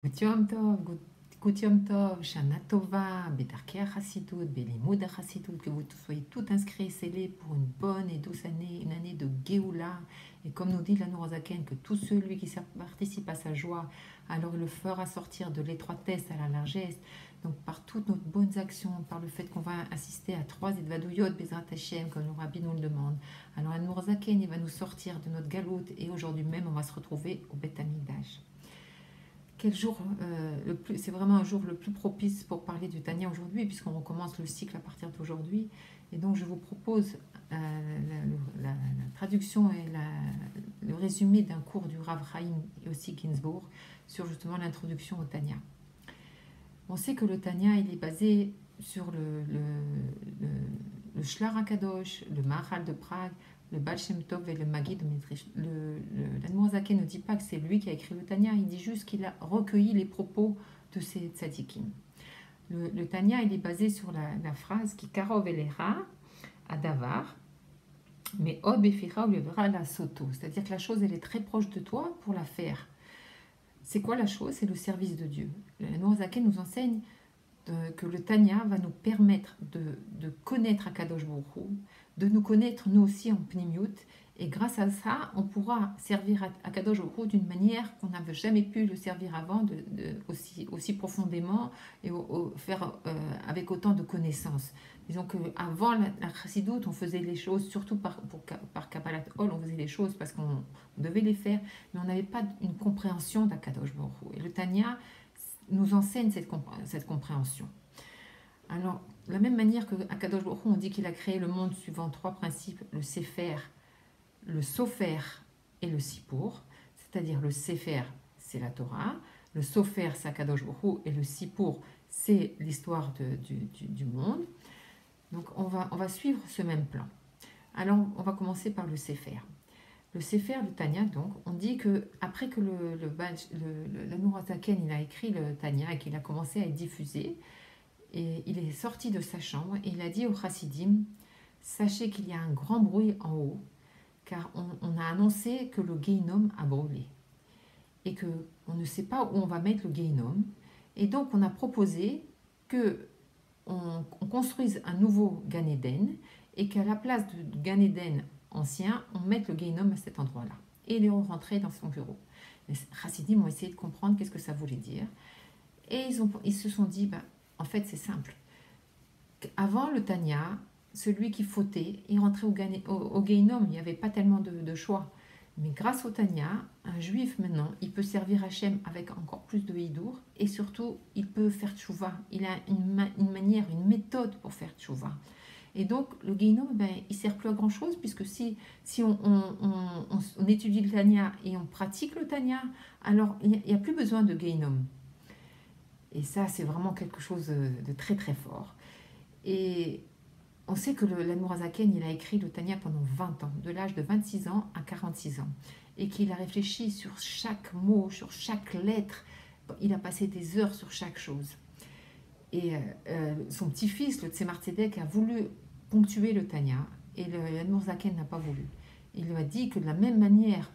Gutiom Tov, Gutiom Tov, Shana Tova, Bedarkei HaChassidut, Belimud HaChassidut, que vous soyez tout inscrits et scellés pour une bonne et douce année, une année de Géoula. Et comme nous dit la Nourazaken, que tout celui qui participe à sa joie, alors il le fera sortir de l'étroitesse à la largesse. Donc par toutes nos bonnes actions, par le fait qu'on va assister à 3 Edvadouyot, Bezrat Hashem, comme le Rabbi nous le demande. Alors la Nourazaken, il va nous sortir de notre galoute et aujourd'hui même, on va se retrouver au Beth Amikdash. Quel jour c'est vraiment un jour le plus propice pour parler du Tanya aujourd'hui, puisqu'on recommence le cycle à partir d'aujourd'hui. Et donc, je vous propose la traduction et le résumé d'un cours du Rav Chaim et aussi Ginsburg sur justement l'introduction au Tanya. On sait que le Tanya, il est basé sur le Shlar HaKadosh, le Mahal de Prague, le Baal Shem Tov et le Magid de Midrash. L'Admor Zaken ne dit pas que c'est lui qui a écrit le Tanya, il dit juste qu'il a recueilli les propos de ces tzadikim. Le Tanya, il est basé sur la phrase qui Karov Elecha Adavar, mais Ob Efira ou Levera la Soto. C'est-à-dire que la chose, elle est très proche de toi pour la faire. C'est quoi la chose? C'est le service de Dieu. L'Admor Zaken nous enseigne que le Tanya va nous permettre de connaître Akadosh Baruch Hu, de nous connaître nous aussi en Pnimiut, et grâce à ça, on pourra servir Akadosh Baruch Hu d'une manière qu'on n'avait jamais pu le servir avant, aussi profondément, et faire avec autant de connaissances. Disons qu'avant la Chassidut, on faisait les choses, surtout par Kabbalat Ol, on faisait les choses parce qu'on devait les faire, mais on n'avait pas une compréhension d'Akadosh Baruch Hu. Et le Tanya nous enseigne cette compréhension. Alors, de la même manière que Akadosh Baruch Hu, on dit qu'il a créé le monde suivant 3 principes, le Sefer, le Sofer et le Sipur, c'est-à-dire le Sefer, c'est la Torah, le Sofer, c'est Akadosh Baruch Hu, et le Sipur, c'est l'histoire du monde. Donc, on va suivre ce même plan. Alors, on va commencer par le Sefer. Le Sefer, le Tanya, donc, on dit que après que l'Admor Zaken, il a écrit le Tanya et qu'il a commencé à être diffusé, et il est sorti de sa chambre et il a dit aux Chassidim, sachez qu'il y a un grand bruit en haut, car on a annoncé que le Geinom a brûlé et que on ne sait pas où on va mettre le Geinom, et donc on a proposé que on construise un nouveau Gan Eden et qu'à la place du Gan Eden ancien, on mette le Geinom à cet endroit-là. Et il est rentré dans son bureau. Les Chassidim ont essayé de comprendre qu'est-ce que ça voulait dire. Et ils se sont dit, en fait, c'est simple. Avant le Tanya, celui qui fautait, il rentrait au Geinom. Il n'y avait pas tellement de choix. Mais grâce au Tanya, un juif maintenant, il peut servir Hachem avec encore plus de hidour. Et surtout, il peut faire tchouva. Il a une manière, une méthode pour faire tchouva. Et donc, le Geinom, il ne sert plus à grand-chose, puisque si on étudie le Tanya et on pratique le Tanya, alors il n'y a plus besoin de Geinom. Et ça, c'est vraiment quelque chose de très très fort. Et on sait que l'Admor Zaken, il a écrit le Tanya pendant 20 ans, de l'âge de 26 ans à 46 ans. Et qu'il a réfléchi sur chaque mot, sur chaque lettre. Il a passé des heures sur chaque chose. Et son petit-fils, le Tzemar Tzedek, a voulu ponctuer le Tanya, et l'Admor Zaken n'a pas voulu. Il lui a dit que de la même manière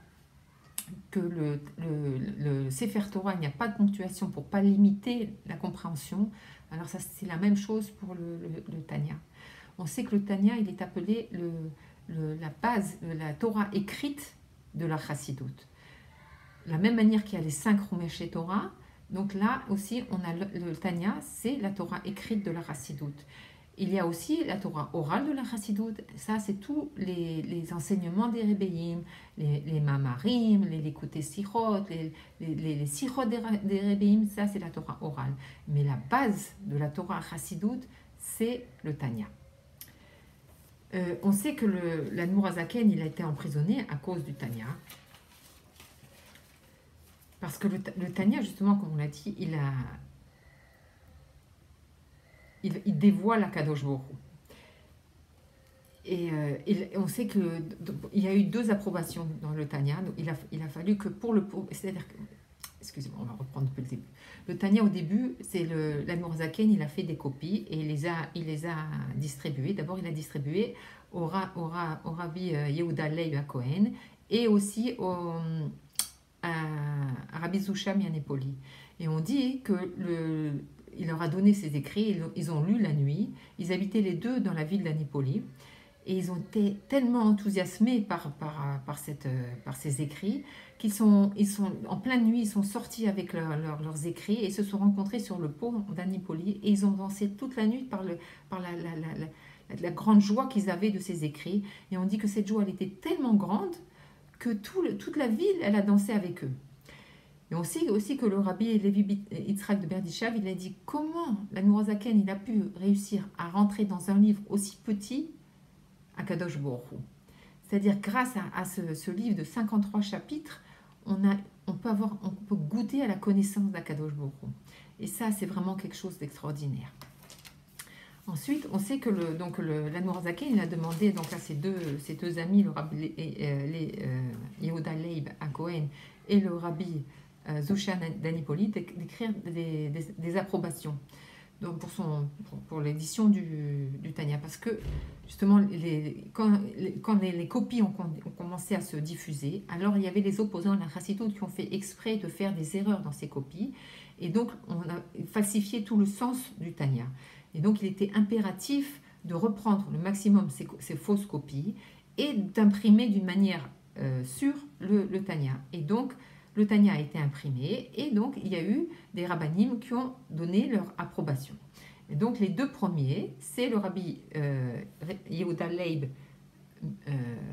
que le Sefer Torah, il n'y a pas de ponctuation pour ne pas limiter la compréhension, alors ça c'est la même chose pour le Tanya. On sait que le Tanya, il est appelé la base de la Torah écrite de la Chassidut. De la même manière qu'il y a les 5 Rumeshé Torah, donc là aussi, on a le Tanya, c'est la Torah écrite de la Chassidut. Il y a aussi la Torah orale de la Chassidut, ça c'est tous les enseignements des Rebbeim, les Mamarim, les Likutei Sichot, les Sichot des Rebbeim, ça c'est la Torah orale. Mais la base de la Torah Chassidut, c'est le Tanya. On sait que l'Admor Zaken, il a été emprisonné à cause du Tanya. Parce que le Tanya, justement, comme on l'a dit, il dévoile Akadosh Baruch Hu. Et on sait qu'il y a eu 2 approbations dans le Tanya. Donc il a fallu que c'est-à-dire que, excusez-moi, on va reprendre depuis le début. Le Tanya, au début, c'est l'Admor Zaken, il a fait des copies et il les a distribuées. D'abord, il a distribué au Rabbi Yehuda Leib HaKohen et aussi à Rabbi Zusha Mianepoli. Et on dit que il leur a donné ses écrits, ils ont lu la nuit, ils habitaient les deux dans la ville d'Anipoli, et ils ont été tellement enthousiasmés par ces écrits qu'ils en pleine nuit, ils sont sortis avec leurs écrits et se sont rencontrés sur le pont d'Anipoli, et ils ont dansé toute la nuit par la grande joie qu'ils avaient de ces écrits. Et on dit que cette joie, elle était tellement grande que toute la ville, elle a dansé avec eux. Et on sait aussi que le rabbi Levi Yitzhak de Berditchev, il a dit comment l'Admorazaken il a pu réussir à rentrer dans un livre aussi petit à Kadosh Baruch Hu. C'est-à-dire grâce à ce livre de 53 chapitres, on peut goûter à la connaissance d'Akadosh Baruch Hu. Et ça, c'est vraiment quelque chose d'extraordinaire. Ensuite, on sait que l'Admorazaken, il a demandé donc à ses deux amis, le rabbi Yehuda Leib à Cohen et le rabbi Zusha d'Anipoli, d'écrire des approbations donc pour l'édition du Tanya. Parce que, justement, quand les copies ont commencé à se diffuser, alors il y avait les opposants à la Chassidoute qui ont fait exprès de faire des erreurs dans ces copies. Et donc, on a falsifié tout le sens du Tanya. Et donc, il était impératif de reprendre le maximum ces fausses copies et d'imprimer d'une manière sûre le Tanya. Et donc, le Tanya a été imprimé et donc il y a eu des rabbanim qui ont donné leur approbation. Et donc, les deux premiers, c'est le rabbi Yehuda Leib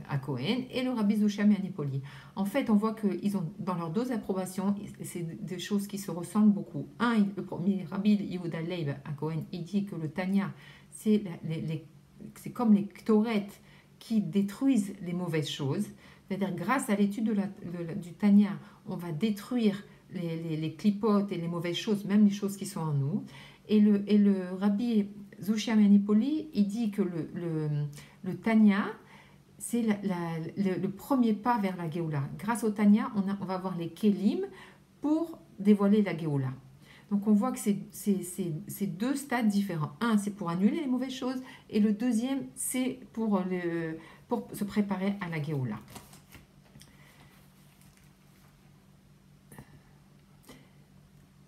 à Cohen et le rabbi Zusha Mianepoli. En fait, on voit qu'ils ont, dans leurs deux approbations, c'est des choses qui se ressemblent beaucoup. Le premier, rabbi Yehuda Leib à Cohen, il dit que le Tanya, c'est comme les ktorettes qui détruisent les mauvaises choses. C'est-à-dire, grâce à l'étude du Tanya, on va détruire les clipotes et les mauvaises choses, même les choses qui sont en nous. Et le rabbi Zusha Mianepoli, il dit que le Tanya, c'est le premier pas vers la Géoula. Grâce au Tanya, on va avoir les Kélim pour dévoiler la Géoula. Donc on voit que c'est deux stades différents. Un, c'est pour annuler les mauvaises choses, et le deuxième, c'est pour se préparer à la Géoula.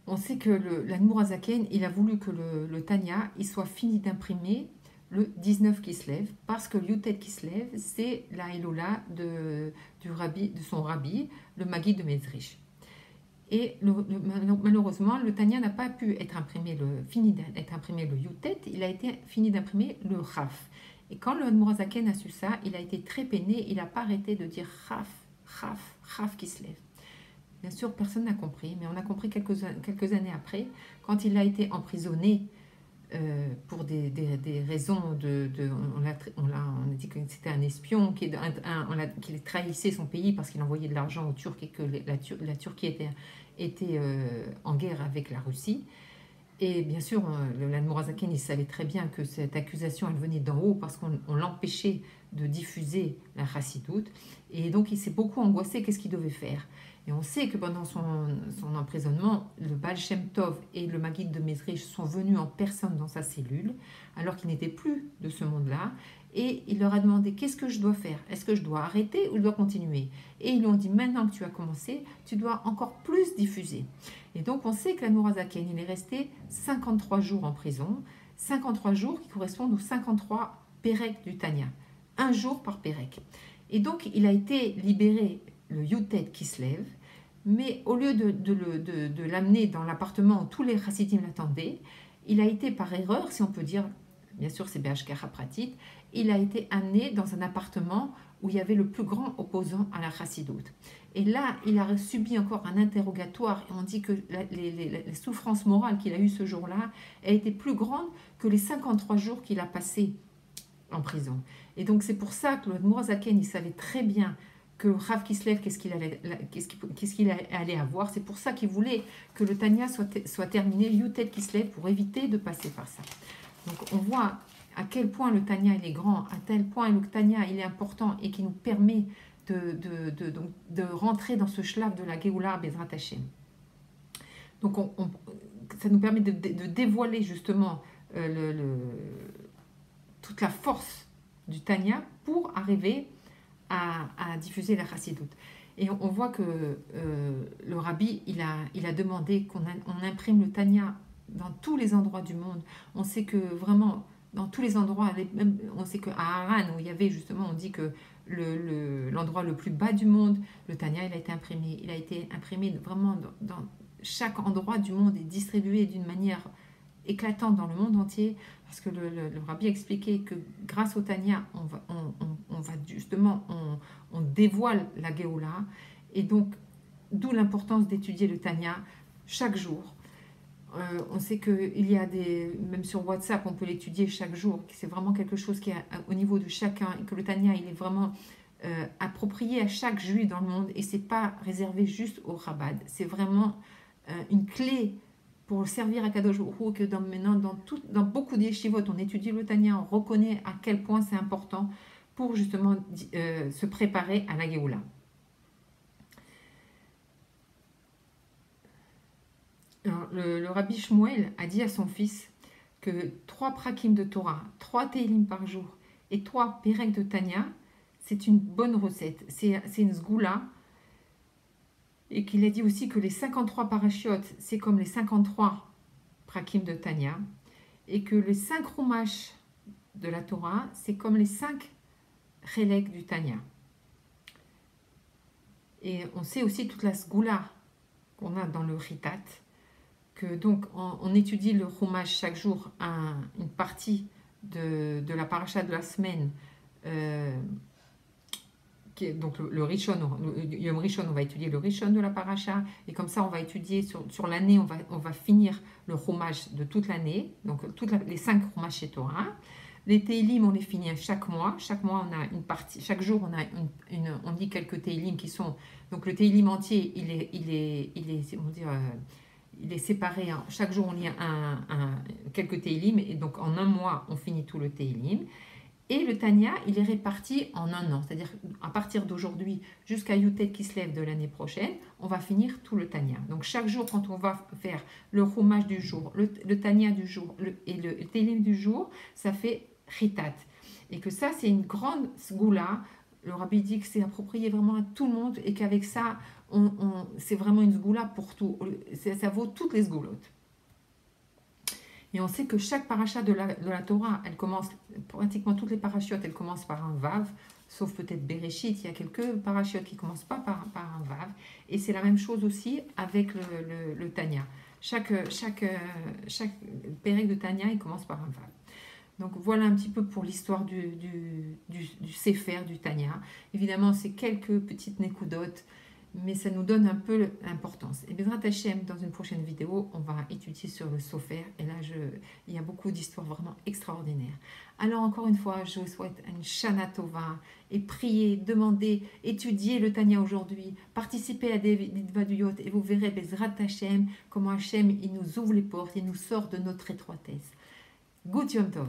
On sait que l'Admorazaken, il a voulu que le Tanya il soit fini d'imprimer le 19 Kislev, parce que le Yutet Kislev, c'est la Elola de son rabbi, le Maguid de Mezrich. Et malheureusement, le Tanya n'a pas pu être fini d'être imprimé le Yutet, il a été fini d'imprimer le Raf. Et quand le Admorazaken a su ça, il a été très peiné, il n'a pas arrêté de dire Raf Kislev. Bien sûr, personne n'a compris, mais on a compris quelques années après, quand il a été emprisonné pour des raisons on a dit que c'était un espion, qu'il trahissait son pays parce qu'il envoyait de l'argent aux Turcs et que la Turquie était en guerre avec la Russie. Et bien sûr, l'Admorazaken, il savait très bien que cette accusation, elle venait d'en haut parce qu'on l'empêchait de diffuser la chassidoute. Et donc, il s'est beaucoup angoissé, qu'est-ce qu'il devait faire. Et on sait que pendant son emprisonnement, le Baal Shem Tov et le Maguid de Mezrich sont venus en personne dans sa cellule, alors qu'il n'était plus de ce monde-là. Et il leur a demandé, qu'est-ce que je dois faire? Est-ce que je dois arrêter ou je dois continuer? Et ils lui ont dit, maintenant que tu as commencé, tu dois encore plus diffuser. Et donc on sait que l'Admorazaken, il est resté 53 jours en prison, 53 jours qui correspondent aux 53 Pérec du Tanya, un jour par Pérec. Et donc il a été libéré le Yutet Kislev, mais au lieu de l'amener dans l'appartement où tous les chassidim l'attendaient, il a été par erreur, si on peut dire, bien sûr c'est Behashkara Pratit, il a été amené dans un appartement où il y avait le plus grand opposant à la chassidoute. Et là, il a subi encore un interrogatoire, et on dit que les souffrances morales qu'il a eues ce jour-là a été plus grande que les 53 jours qu'il a passés en prison. Et donc c'est pour ça que le Admorazaken, il savait très bien que Rav Kislev, qu'est-ce qu'il allait avoir. C'est pour ça qu'il voulait que le Tanya soit terminé, Yutet Kislev, pour éviter de passer par ça. Donc on voit à quel point le Tanya il est grand, à tel point le Tanya il est important et qui nous permet de rentrer dans ce shlav de la Géoula Bezrat Hashem. Donc ça nous permet de dévoiler justement toute la force du Tanya pour arriver à diffuser la chassidoute. Et on voit que le rabbi, il a demandé on imprime le Tanya dans tous les endroits du monde. On sait que vraiment, dans tous les endroits, même, on sait qu'à Haran, où il y avait justement, on dit que l'endroit le plus bas du monde, le Tanya, il a été imprimé. Il a été imprimé vraiment dans chaque endroit du monde et distribué d'une manière éclatante dans le monde entier, parce que le rabbi expliquait que grâce au Tanya, on va justement, on dévoile la Géoula, et donc d'où l'importance d'étudier le Tanya chaque jour. On sait qu'il y a même sur WhatsApp, on peut l'étudier chaque jour, c'est vraiment quelque chose qui est au niveau de chacun, et que le Tanya, il est vraiment approprié à chaque juif dans le monde, et c'est pas réservé juste au Chabad, c'est vraiment une clé pour servir à Kadosh Baruch Hu, que maintenant, dans beaucoup d'yeshivot, on étudie le Tanya, on reconnaît à quel point c'est important pour justement se préparer à la Géoula. Alors, le rabbi Shmuel a dit à son fils que 3 prakim de Torah, 3 Teilim par jour et 3 Perek de Tanya, c'est une bonne recette. C'est une sgoula. Et qu'il a dit aussi que les 53 parachiotes, c'est comme les 53 prakim de Tanya. Et que les 5 rumash de la Torah, c'est comme les 5 chelek du Tanya. Et on sait aussi toute la sgoula qu'on a dans le Ritat, que donc on étudie le rumash chaque jour, une partie de la paracha de la semaine, donc le Rishon, Yom Rishon, on va étudier le Rishon de la paracha, et comme ça on va étudier sur l'année, on va finir le Chumash de toute l'année, donc les 5 Chumash chez Torah. Les Teilim, on les finit chaque mois on a une partie, chaque jour on a on dit quelques Teilim qui sont, donc le Teilim entier, il est séparé, chaque jour on lit quelques Teilim, et donc en un mois on finit tout le Teilim. Et le Tanya, il est réparti en un an, c'est-à-dire à partir d'aujourd'hui jusqu'à Yutet qui se lève de l'année prochaine, on va finir tout le Tanya. Donc chaque jour, quand on va faire le Chumash du jour, le Tanya du jour et le Teilim du jour, ça fait Chitat. Et que ça, c'est une grande sgoula. Le rabbi dit que c'est approprié vraiment à tout le monde, et qu'avec ça, c'est vraiment une sgoula pour tout. Ça vaut toutes les sgoulottes. Et on sait que chaque paracha de la Torah, elle commence, pratiquement toutes les parachiotes, elles commencent par un vav, sauf peut-être Bereshit, il y a quelques parachiotes qui ne commencent pas par un vav. Et c'est la même chose aussi avec le Tanya. Chaque pérec de Tanya, il commence par un vav. Donc voilà un petit peu pour l'histoire du Sefer, du Tanya. Évidemment, c'est quelques petites nékoudotes, mais ça nous donne un peu l'importance. Et Bezrat Hashem, dans une prochaine vidéo, on va étudier sur le Sofer. Et là, il y a beaucoup d'histoires vraiment extraordinaires. Alors, encore une fois, je vous souhaite une Shana Tova. Et priez, demandez, étudiez le Tanya aujourd'hui. Participez à des Vidvaduyot et vous verrez Bezrat Hashem, comment Hashem, il nous ouvre les portes, il nous sort de notre étroitesse. Good Yom Tov.